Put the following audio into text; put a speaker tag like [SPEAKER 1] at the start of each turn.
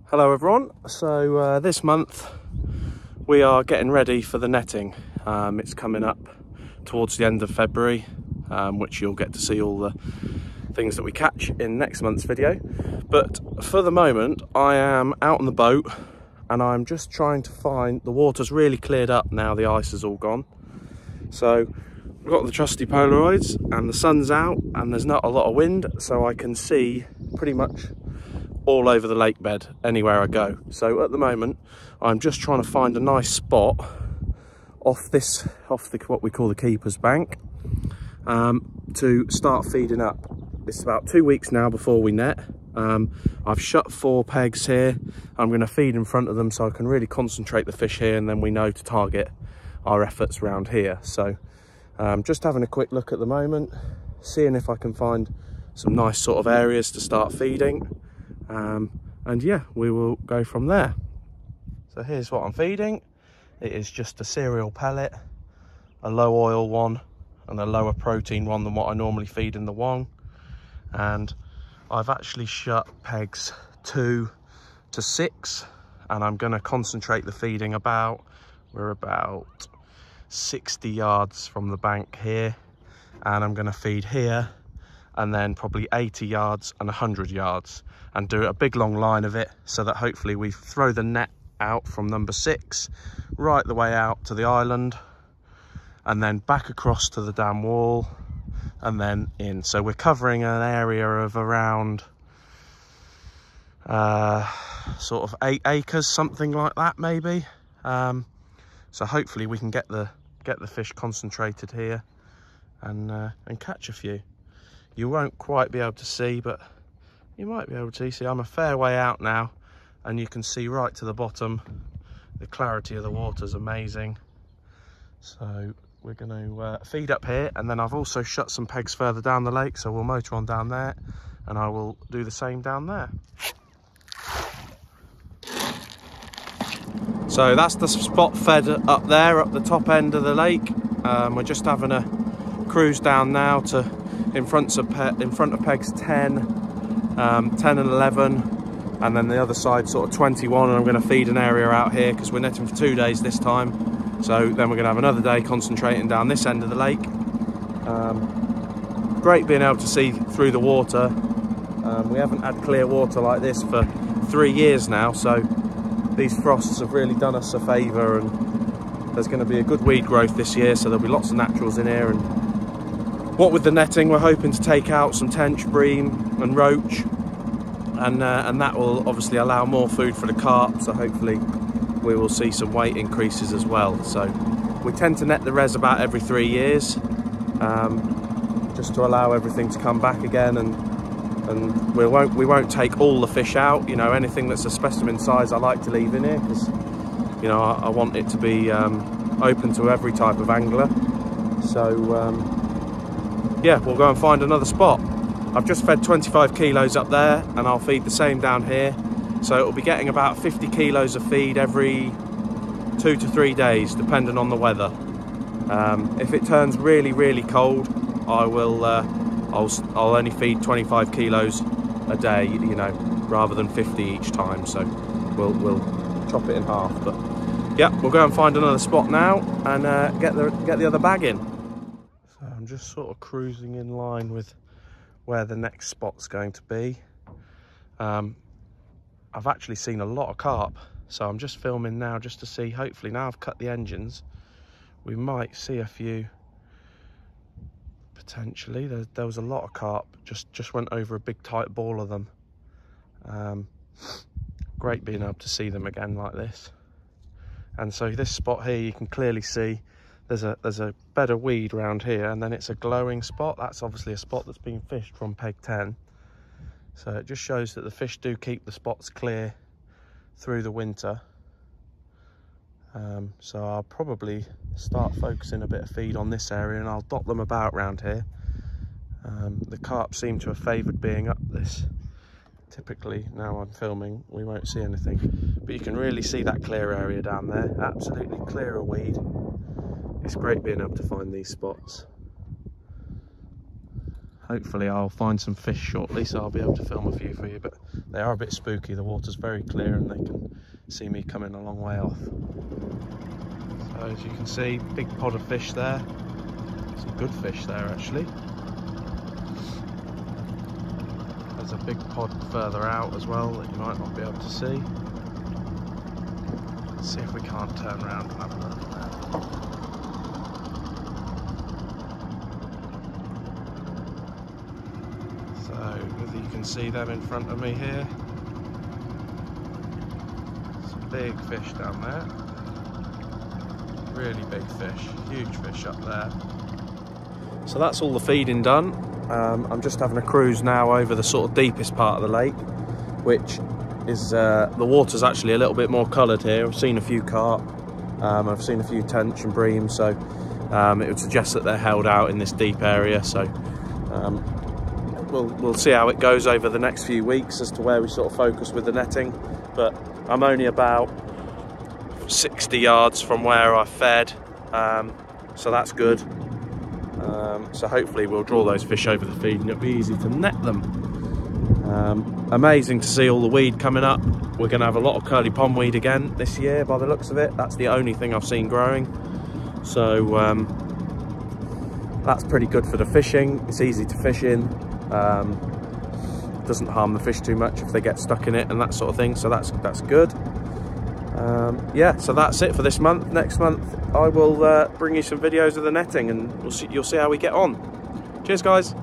[SPEAKER 1] Hello everyone. So this month we are getting ready for the netting. It's coming up towards the end of February, which you'll get to see all the things that we catch in next month's video. But for the moment I am out on the boat and I'm just trying to find, the water's really cleared up now, the ice is all gone. So we've got the trusty Polaroids and the sun's out and there's not a lot of wind, so I can see pretty much all over the lake bed anywhere I go. So at the moment I'm just trying to find a nice spot off the what we call the keeper's bank, to start feeding up. It's about 2 weeks now before we net. I've shut 4 pegs here. I'm going to feed in front of them so I can really concentrate the fish here, and then we know to target our efforts around here. So just having a quick look at the moment, seeing if I can find some nice sort of areas to start feeding. And yeah, we will go from there. So here's what I'm feeding. It is just a cereal pellet, a low oil one and a lower protein one than what I normally feed in the wong. And I've actually shut pegs 2 to 6, and I'm going to concentrate the feeding we're about 60 yards from the bank here, and I'm going to feed here and then probably 80 yards and 100 yards, and do a big long line of it so that hopefully we throw the net out from number 6 right the way out to the island, and then back across to the dam wall and then in. So we're covering an area of around sort of 8 acres, something like that maybe. So hopefully we can get the fish concentrated here and catch a few. You won't quite be able to see, but you might be able to see. I'm a fair way out now and you can see right to the bottom. The clarity of the water is amazing. So we're going to feed up here, and then I've also shut some pegs further down the lake, so we'll motor on down there and I will do the same down there. So that's the spot fed up there at the top end of the lake. We're just having a cruise down now to in front of pegs 10, 10 and 11, and then the other side sort of 21, and I'm going to feed an area out here because we're netting for 2 days this time. So then we're going to have another day concentrating down this end of the lake. Great being able to see through the water. We haven't had clear water like this for 3 years now, so these frosts have really done us a favour, and there's going to be a good weed growth this year, so there'll be lots of naturals in here. And what with the netting, we're hoping to take out some tench, bream and roach, and that will obviously allow more food for the carp, so hopefully we will see some weight increases as well. So we tend to net the res about every 3 years, just to allow everything to come back again, and we won't take all the fish out. You know, anything that's a specimen size I like to leave in here, because you know I want it to be open to every type of angler. So yeah, we'll go and find another spot. I've just fed 25 kilos up there, and I'll feed the same down here. So it'll be getting about 50 kilos of feed every 2 to 3 days, depending on the weather. If it turns really, really cold, I will, I'll only feed 25 kilos a day, you know, rather than 50 each time. So we'll chop it in half. But yeah, we'll go and find another spot now and get the other bag in. So I'm just sort of cruising in line with where the next spot's going to be. I've actually seen a lot of carp, so I'm just filming now just to see. Hopefully now I've cut the engines, we might see a few potentially. There was a lot of carp, just went over a big tight ball of them. Great being able to see them again like this. And so this spot here, you can clearly see there's a bed of weed around here, and then it's a glowing spot. That's obviously a spot that's been fished from peg 10. So it just shows that the fish do keep the spots clear through the winter. So I'll probably start focusing a bit of feed on this area, and I'll dot them about around here. The carp seem to have favoured being up this. Typically, now I'm filming, we won't see anything, but you can really see that clear area down there, absolutely clear of weed. It's great being able to find these spots. hopefully I'll find some fish shortly, so I'll be able to film a few for you, but they are a bit spooky. The water's very clear and they can see me coming a long way off. So as you can see, big pod of fish there. Some good fish there actually. There's a big pod further out as well that you might not be able to see. Let's see if we can't turn around and have a look at that. So whether you can see them in front of me here. Some big fish down there. Really big fish, huge fish up there. So that's all the feeding done. I'm just having a cruise now over the sort of deepest part of the lake, which is, the water's actually a little bit more coloured here. I've seen a few carp, I've seen a few tench and bream, so it would suggest that they're held out in this deep area. So we'll see how it goes over the next few weeks as to where we sort of focus with the netting. But I'm only about 60 yards from where I fed, so that's good. So hopefully we'll draw those fish over the feed and it'll be easy to net them. Amazing to see all the weed coming up. We're going to have a lot of curly pondweed again this year by the looks of it. That's the only thing I've seen growing. So that's pretty good for the fishing. It's easy to fish in. Doesn't harm the fish too much if they get stuck in it and that sort of thing. So that's good. Yeah, so that's it for this month. Next month I will bring you some videos of the netting and you'll see how we get on. Cheers guys.